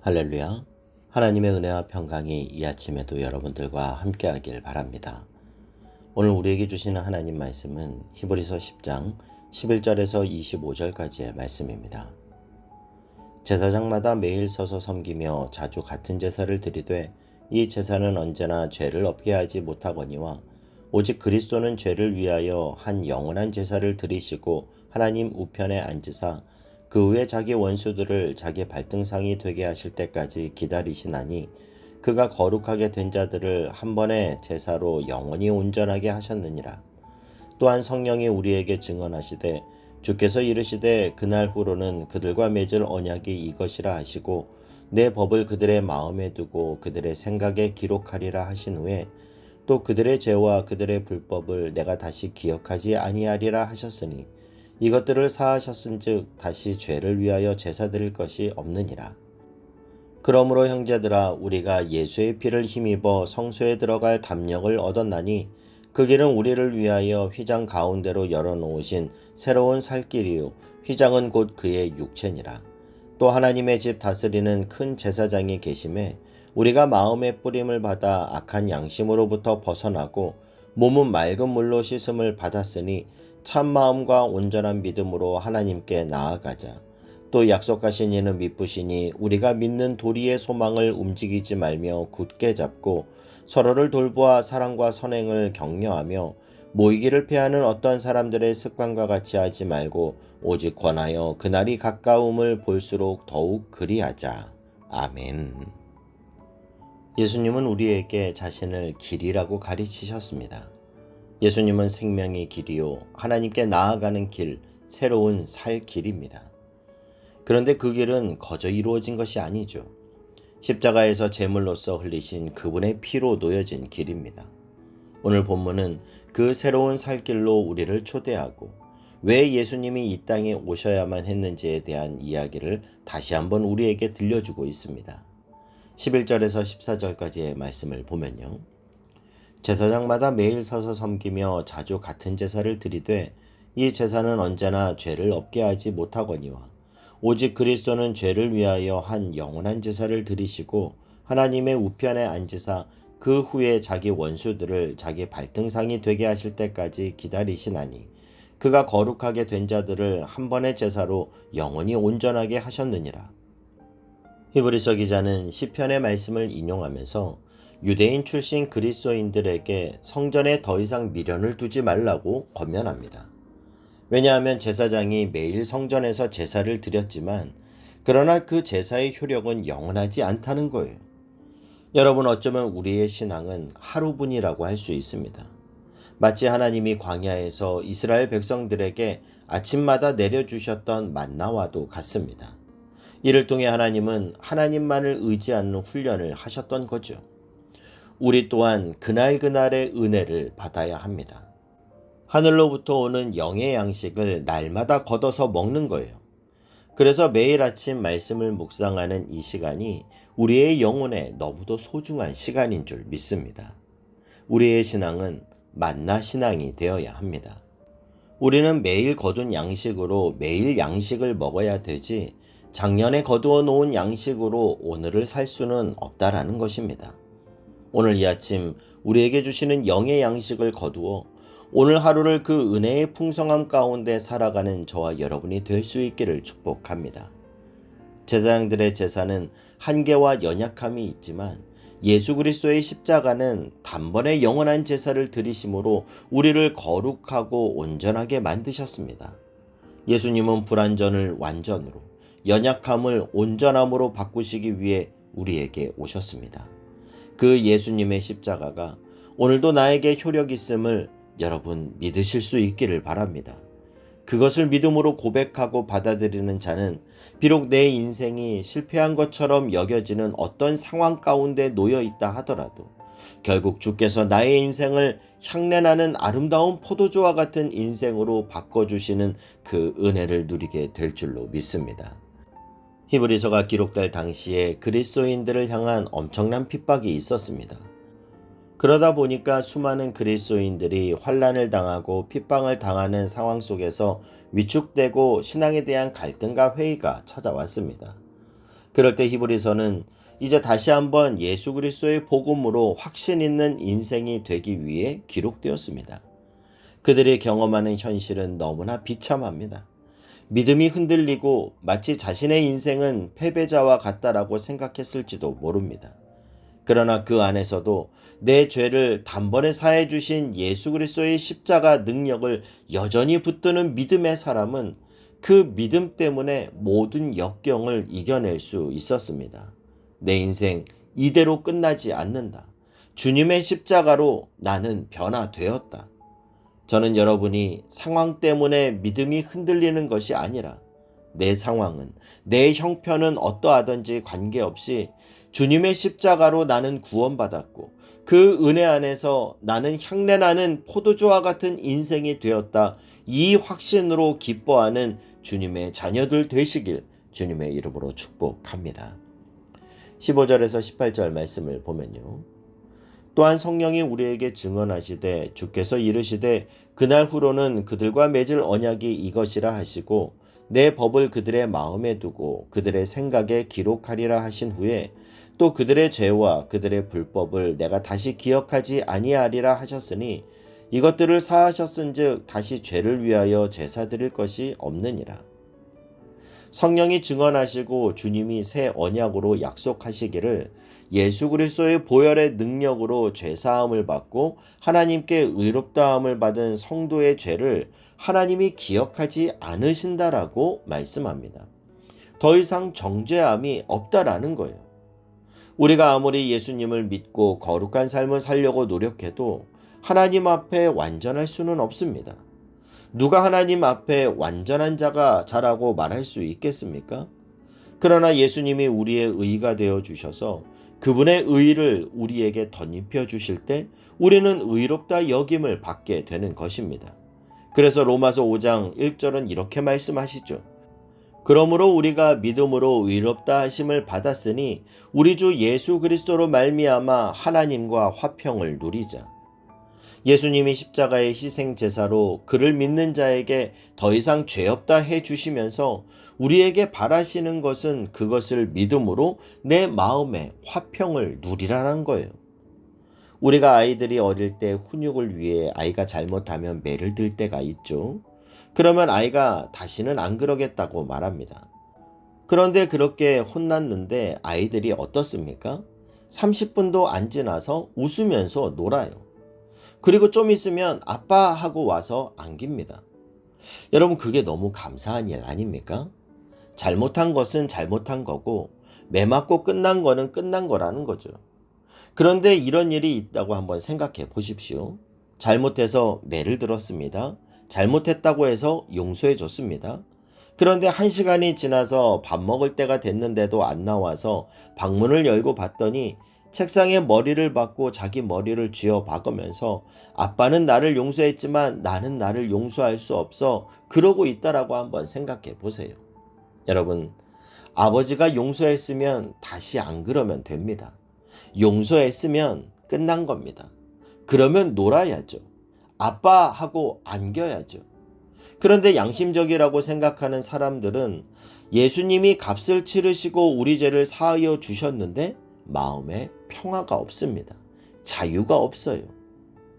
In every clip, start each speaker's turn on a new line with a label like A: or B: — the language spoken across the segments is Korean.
A: 할렐루야. 하나님의 은혜와 평강이 이 아침에도 여러분들과 함께하길 바랍니다. 오늘 우리에게 주시는 하나님 말씀은 히브리서 10장 11절에서 25절까지의 말씀입니다. 제사장마다 매일 서서 섬기며 자주 같은 제사를 드리되 이 제사는 언제나 죄를 없게 하지 못하거니와 오직 그리스도는 죄를 위하여 한 영원한 제사를 드리시고 하나님 우편에 앉으사 그 후에 자기 원수들을 자기 발등상이 되게 하실 때까지 기다리시나니 그가 거룩하게 된 자들을 한 번의 제사로 영원히 온전하게 하셨느니라. 또한 성령이 우리에게 증언하시되 주께서 이르시되 그날 후로는 그들과 맺을 언약이 이것이라 하시고 내 법을 그들의 마음에 두고 그들의 생각에 기록하리라 하신 후에 또 그들의 죄와 그들의 불법을 내가 다시 기억하지 아니하리라 하셨으니 이것들을 사하셨은즉 다시 죄를 위하여 제사 드릴 것이 없느니라. 그러므로 형제들아 우리가 예수의 피를 힘입어 성소에 들어갈 담력을 얻었나니 그 길은 우리를 위하여 휘장 가운데로 열어놓으신 새로운 살 길이요 휘장은 곧 그의 육체니라. 또 하나님의 집 다스리는 큰 제사장이 계심에 우리가 마음의 뿌림을 받아 악한 양심으로부터 벗어나고 몸은 맑은 물로 씻음을 받았으니 참 마음과 온전한 믿음으로 하나님께 나아가자. 또 약속하신 이는 미쁘시니 우리가 믿는 도리의 소망을 움직이지 말며 굳게 잡고 서로를 돌보아 사랑과 선행을 격려하며 모이기를 피하는 어떤 사람들의 습관과 같이 하지 말고 오직 권하여 그날이 가까움을 볼수록 더욱 그리하자. 아멘. 예수님은 우리에게 자신을 길이라고 가르치셨습니다. 예수님은 생명의 길이요 하나님께 나아가는 길, 새로운 살 길입니다. 그런데 그 길은 거저 이루어진 것이 아니죠. 십자가에서 제물로서 흘리신 그분의 피로 놓여진 길입니다. 오늘 본문은 그 새로운 살 길로 우리를 초대하고 왜 예수님이 이 땅에 오셔야만 했는지에 대한 이야기를 다시 한번 우리에게 들려주고 있습니다. 11절에서 14절까지의 말씀을 보면요. 제사장마다 매일 서서 섬기며 자주 같은 제사를 드리되 이 제사는 언제나 죄를 없게 하지 못하거니와 오직 그리스도는 죄를 위하여 한 영원한 제사를 드리시고 하나님의 우편에 앉으사 그 후에 자기 원수들을 자기 발등상이 되게 하실 때까지 기다리시나니 그가 거룩하게 된 자들을 한 번의 제사로 영원히 온전하게 하셨느니라. 히브리서 기자는 시편의 말씀을 인용하면서 유대인 출신 그리스도인들에게 성전에 더 이상 미련을 두지 말라고 권면합니다. 왜냐하면 제사장이 매일 성전에서 제사를 드렸지만 그러나 그 제사의 효력은 영원하지 않다는 거예요. 여러분 어쩌면 우리의 신앙은 하루분이라고 할 수 있습니다. 마치 하나님이 광야에서 이스라엘 백성들에게 아침마다 내려주셨던 만나와도 같습니다. 이를 통해 하나님은 하나님만을 의지하는 훈련을 하셨던 거죠. 우리 또한 그날그날의 은혜를 받아야 합니다. 하늘로부터 오는 영의 양식을 날마다 걷어서 먹는 거예요. 그래서 매일 아침 말씀을 묵상하는 이 시간이 우리의 영혼에 너무도 소중한 시간인 줄 믿습니다. 우리의 신앙은 만나 신앙이 되어야 합니다. 우리는 매일 거둔 양식으로 매일 양식을 먹어야 되지 작년에 거두어 놓은 양식으로 오늘을 살 수는 없다라는 것입니다. 오늘 이 아침 우리에게 주시는 영의 양식을 거두어 오늘 하루를 그 은혜의 풍성함 가운데 살아가는 저와 여러분이 될 수 있기를 축복합니다. 제사장들의 제사는 한계와 연약함이 있지만 예수 그리스도의 십자가는 단번에 영원한 제사를 드리심으로 우리를 거룩하고 온전하게 만드셨습니다. 예수님은 불완전을 완전으로, 연약함을 온전함으로 바꾸시기 위해 우리에게 오셨습니다. 그 예수님의 십자가가 오늘도 나에게 효력 있음을 여러분 믿으실 수 있기를 바랍니다. 그것을 믿음으로 고백하고 받아들이는 자는 비록 내 인생이 실패한 것처럼 여겨지는 어떤 상황 가운데 놓여 있다 하더라도 결국 주께서 나의 인생을 향내나는 아름다운 포도주와 같은 인생으로 바꿔주시는 그 은혜를 누리게 될 줄로 믿습니다. 히브리서가 기록될 당시에 그리스도인들을 향한 엄청난 핍박이 있었습니다. 그러다 보니까 수많은 그리스도인들이 환난을 당하고 핍박을 당하는 상황 속에서 위축되고 신앙에 대한 갈등과 회의가 찾아왔습니다. 그럴 때 히브리서는 이제 다시 한번 예수 그리스도의 복음으로 확신 있는 인생이 되기 위해 기록되었습니다. 그들이 경험하는 현실은 너무나 비참합니다. 믿음이 흔들리고 마치 자신의 인생은 패배자와 같다라고 생각했을지도 모릅니다. 그러나 그 안에서도 내 죄를 단번에 사해 주신 예수 그리스도의 십자가 능력을 여전히 붙드는 믿음의 사람은 그 믿음 때문에 모든 역경을 이겨낼 수 있었습니다. 내 인생 이대로 끝나지 않는다. 주님의 십자가로 나는 변화되었다. 저는 여러분이 상황 때문에 믿음이 흔들리는 것이 아니라 내 상황은, 내 형편은 어떠하든지 관계없이 주님의 십자가로 나는 구원받았고 그 은혜 안에서 나는 향내나는 포도주와 같은 인생이 되었다. 이 확신으로 기뻐하는 주님의 자녀들 되시길 주님의 이름으로 축복합니다. 15절에서 18절 말씀을 보면요. 또한 성령이 우리에게 증언하시되 주께서 이르시되 그날 후로는 그들과 맺을 언약이 이것이라 하시고 내 법을 그들의 마음에 두고 그들의 생각에 기록하리라 하신 후에 또 그들의 죄와 그들의 불법을 내가 다시 기억하지 아니하리라 하셨으니 이것들을 사하셨은즉 다시 죄를 위하여 제사 드릴 것이 없느니라. 성령이 증언하시고 주님이 새 언약으로 약속하시기를 예수 그리스도의 보혈의 능력으로 죄사함을 받고 하나님께 의롭다함을 받은 성도의 죄를 하나님이 기억하지 않으신다라고 말씀합니다. 더 이상 정죄함이 없다라는 거예요. 우리가 아무리 예수님을 믿고 거룩한 삶을 살려고 노력해도 하나님 앞에 완전할 수는 없습니다. 누가 하나님 앞에 완전한 자라고 말할 수 있겠습니까? 그러나 예수님이 우리의 의가 되어 주셔서 그분의 의를 우리에게 덧입혀 주실 때 우리는 의롭다 여김을 받게 되는 것입니다. 그래서 로마서 5장 1절은 이렇게 말씀하시죠. 그러므로 우리가 믿음으로 의롭다 하심을 받았으니 우리 주 예수 그리스도로 말미암아 하나님과 화평을 누리자. 예수님이 십자가의 희생 제사로 그를 믿는 자에게 더 이상 죄 없다 해 주시면서 우리에게 바라시는 것은 그것을 믿음으로 내 마음에 화평을 누리라는 거예요. 우리가 아이들이 어릴 때 훈육을 위해 아이가 잘못하면 매를 들 때가 있죠. 그러면 아이가 다시는 안 그러겠다고 말합니다. 그런데 그렇게 혼났는데 아이들이 어떻습니까? 30분도 안 지나서 웃으면서 놀아요. 그리고 좀 있으면 아빠 하고 와서 안깁니다. 여러분, 그게 너무 감사한 일 아닙니까? 잘못한 것은 잘못한 거고 매 맞고 끝난 거는 끝난 거라는 거죠. 그런데 이런 일이 있다고 한번 생각해 보십시오. 잘못해서 매를 들었습니다. 잘못했다고 해서 용서해 줬습니다. 그런데 1시간이 지나서 밥 먹을 때가 됐는데도 안 나와서 방문을 열고 봤더니 책상에 머리를 박고 자기 머리를 쥐어 박으면서 아빠는 나를 용서했지만 나는 나를 용서할 수 없어 그러고 있다라고 한번 생각해 보세요. 여러분, 아버지가 용서했으면 다시 안 그러면 됩니다. 용서했으면 끝난 겁니다. 그러면 놀아야죠. 아빠하고 안겨야죠. 그런데 양심적이라고 생각하는 사람들은 예수님이 값을 치르시고 우리 죄를 사하여 주셨는데 마음에 평화가 없습니다. 자유가 없어요.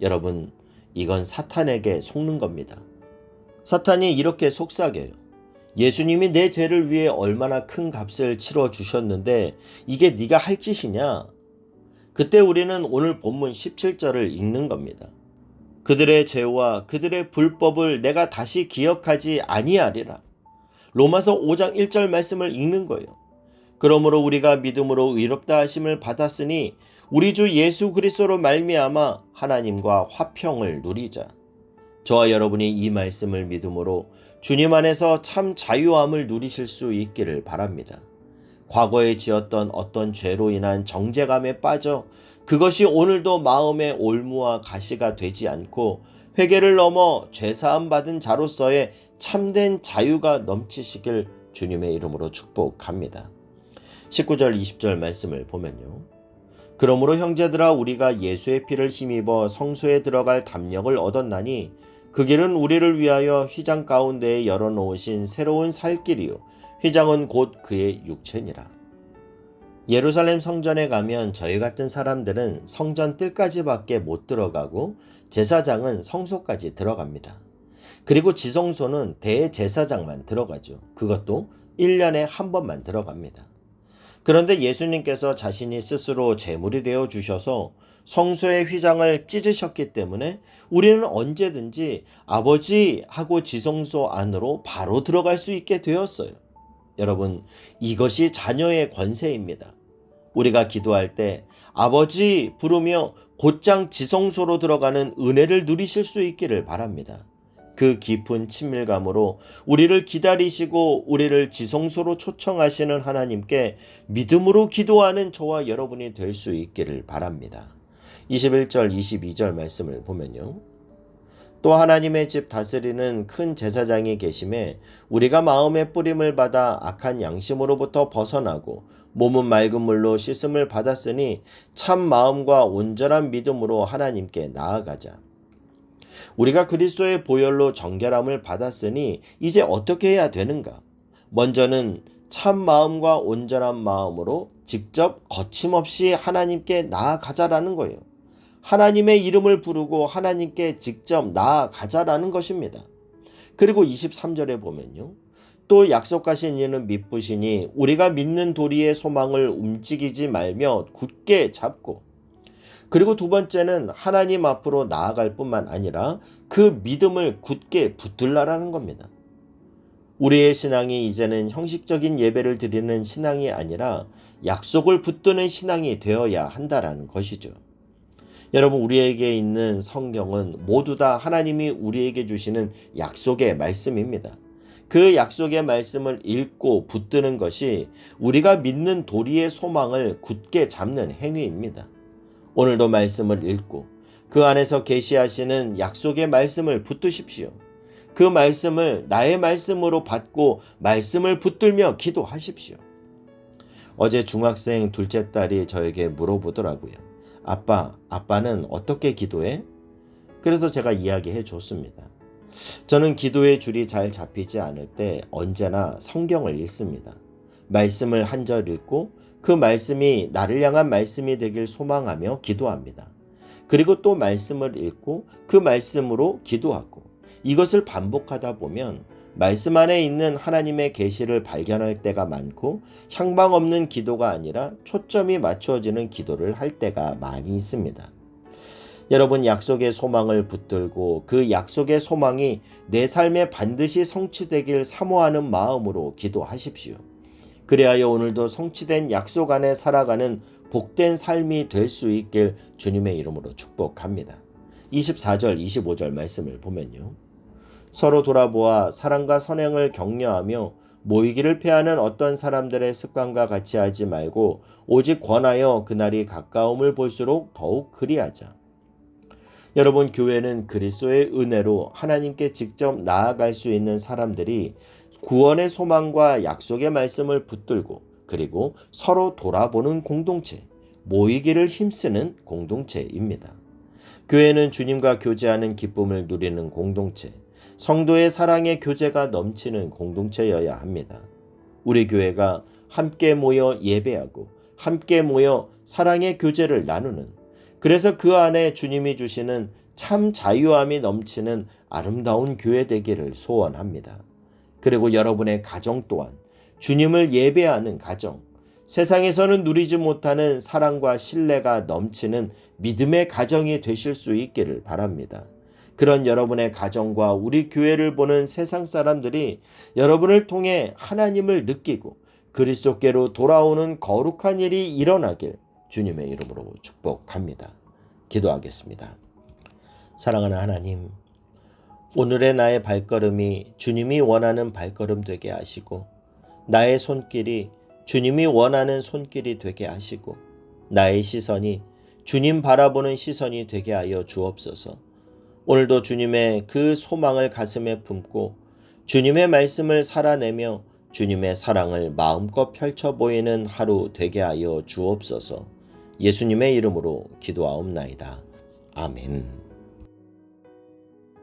A: 여러분, 이건 사탄에게 속는 겁니다. 사탄이 이렇게 속삭여요. 예수님이 내 죄를 위해 얼마나 큰 값을 치러 주셨는데 이게 네가 할 짓이냐? 그때 우리는 오늘 본문 17절을 읽는 겁니다. 그들의 죄와 그들의 불법을 내가 다시 기억하지 아니하리라. 로마서 5장 1절 말씀을 읽는 거예요. 그러므로 우리가 믿음으로 의롭다 하심을 받았으니 우리 주 예수 그리스도로 말미암아 하나님과 화평을 누리자. 저와 여러분이 이 말씀을 믿음으로 주님 안에서 참 자유함을 누리실 수 있기를 바랍니다. 과거에 지었던 어떤 죄로 인한 정죄감에 빠져 그것이 오늘도 마음의 올무와 가시가 되지 않고 회개를 넘어 죄사함 받은 자로서의 참된 자유가 넘치시길 주님의 이름으로 축복합니다. 19절 20절 말씀을 보면요. 그러므로 형제들아 우리가 예수의 피를 힘입어 성소에 들어갈 담력을 얻었나니 그 길은 우리를 위하여 휘장 가운데에 열어놓으신 새로운 살 길이요 휘장은 곧 그의 육체니라. 예루살렘 성전에 가면 저희 같은 사람들은 성전 뜰까지밖에 못 들어가고 제사장은 성소까지 들어갑니다. 그리고 지성소는 대제사장만 들어가죠. 그것도 1년에 한 번만 들어갑니다. 그런데 예수님께서 자신이 스스로 제물이 되어 주셔서 성소의 휘장을 찢으셨기 때문에 우리는 언제든지 아버지 하고 지성소 안으로 바로 들어갈 수 있게 되었어요. 여러분, 이것이 자녀의 권세입니다. 우리가 기도할 때 아버지 부르며 곧장 지성소로 들어가는 은혜를 누리실 수 있기를 바랍니다. 그 깊은 친밀감으로 우리를 기다리시고 우리를 지성소로 초청하시는 하나님께 믿음으로 기도하는 저와 여러분이 될 수 있기를 바랍니다. 21절, 22절 말씀을 보면요. 또 하나님의 집 다스리는 큰 제사장이 계심에 우리가 마음의 뿌림을 받아 악한 양심으로부터 벗어나고 몸은 맑은 물로 씻음을 받았으니 참 마음과 온전한 믿음으로 하나님께 나아가자. 우리가 그리스도의 보혈로 정결함을 받았으니 이제 어떻게 해야 되는가? 먼저는 참 마음과 온전한 마음으로 직접 거침없이 하나님께 나아가자라는 거예요. 하나님의 이름을 부르고 하나님께 직접 나아가자라는 것입니다. 그리고 23절에 보면요. 또 약속하신 이는 미쁘시니 우리가 믿는 도리의 소망을 움직이지 말며 굳게 잡고, 그리고 두 번째는 하나님 앞으로 나아갈 뿐만 아니라 그 믿음을 굳게 붙들라라는 겁니다. 우리의 신앙이 이제는 형식적인 예배를 드리는 신앙이 아니라 약속을 붙드는 신앙이 되어야 한다라는 것이죠. 여러분, 우리에게 있는 성경은 모두 다 하나님이 우리에게 주시는 약속의 말씀입니다. 그 약속의 말씀을 읽고 붙드는 것이 우리가 믿는 도리의 소망을 굳게 잡는 행위입니다. 오늘도 말씀을 읽고 그 안에서 계시하시는 약속의 말씀을 붙드십시오. 그 말씀을 나의 말씀으로 받고 말씀을 붙들며 기도하십시오. 어제 중학생 둘째 딸이 저에게 물어보더라고요. 아빠는 어떻게 기도해? 그래서 제가 이야기해 줬습니다. 저는 기도의 줄이 잘 잡히지 않을 때 언제나 성경을 읽습니다. 말씀을 한 절 읽고 그 말씀이 나를 향한 말씀이 되길 소망하며 기도합니다. 그리고 또 말씀을 읽고 그 말씀으로 기도하고, 이것을 반복하다 보면 말씀 안에 있는 하나님의 계시를 발견할 때가 많고 향방 없는 기도가 아니라 초점이 맞추어지는 기도를 할 때가 많이 있습니다. 여러분, 약속의 소망을 붙들고 그 약속의 소망이 내 삶에 반드시 성취되길 사모하는 마음으로 기도하십시오. 그리하여 오늘도 성취된 약속 안에 살아가는 복된 삶이 될 수 있길 주님의 이름으로 축복합니다. 24절, 25절 말씀을 보면요. 서로 돌아보아 사랑과 선행을 격려하며 모이기를 피하는 어떤 사람들의 습관과 같이 하지 말고 오직 권하여 그날이 가까움을 볼수록 더욱 그리하자. 여러분, 교회는 그리스도의 은혜로 하나님께 직접 나아갈 수 있는 사람들이 구원의 소망과 약속의 말씀을 붙들고 그리고 서로 돌아보는 공동체, 모이기를 힘쓰는 공동체입니다. 교회는 주님과 교제하는 기쁨을 누리는 공동체, 성도의 사랑의 교제가 넘치는 공동체여야 합니다. 우리 교회가 함께 모여 예배하고 함께 모여 사랑의 교제를 나누는, 그래서 그 안에 주님이 주시는 참 자유함이 넘치는 아름다운 교회 되기를 소원합니다. 그리고 여러분의 가정 또한 주님을 예배하는 가정, 세상에서는 누리지 못하는 사랑과 신뢰가 넘치는 믿음의 가정이 되실 수 있기를 바랍니다. 그런 여러분의 가정과 우리 교회를 보는 세상 사람들이 여러분을 통해 하나님을 느끼고 그리스도께로 돌아오는 거룩한 일이 일어나길 주님의 이름으로 축복합니다. 기도하겠습니다. 사랑하는 하나님, 오늘의 나의 발걸음이 주님이 원하는 발걸음 되게 하시고, 나의 손길이 주님이 원하는 손길이 되게 하시고, 나의 시선이 주님 바라보는 시선이 되게 하여 주옵소서. 오늘도 주님의 그 소망을 가슴에 품고 주님의 말씀을 살아내며 주님의 사랑을 마음껏 펼쳐 보이는 하루 되게 하여 주옵소서. 예수님의 이름으로 기도하옵나이다. 아멘.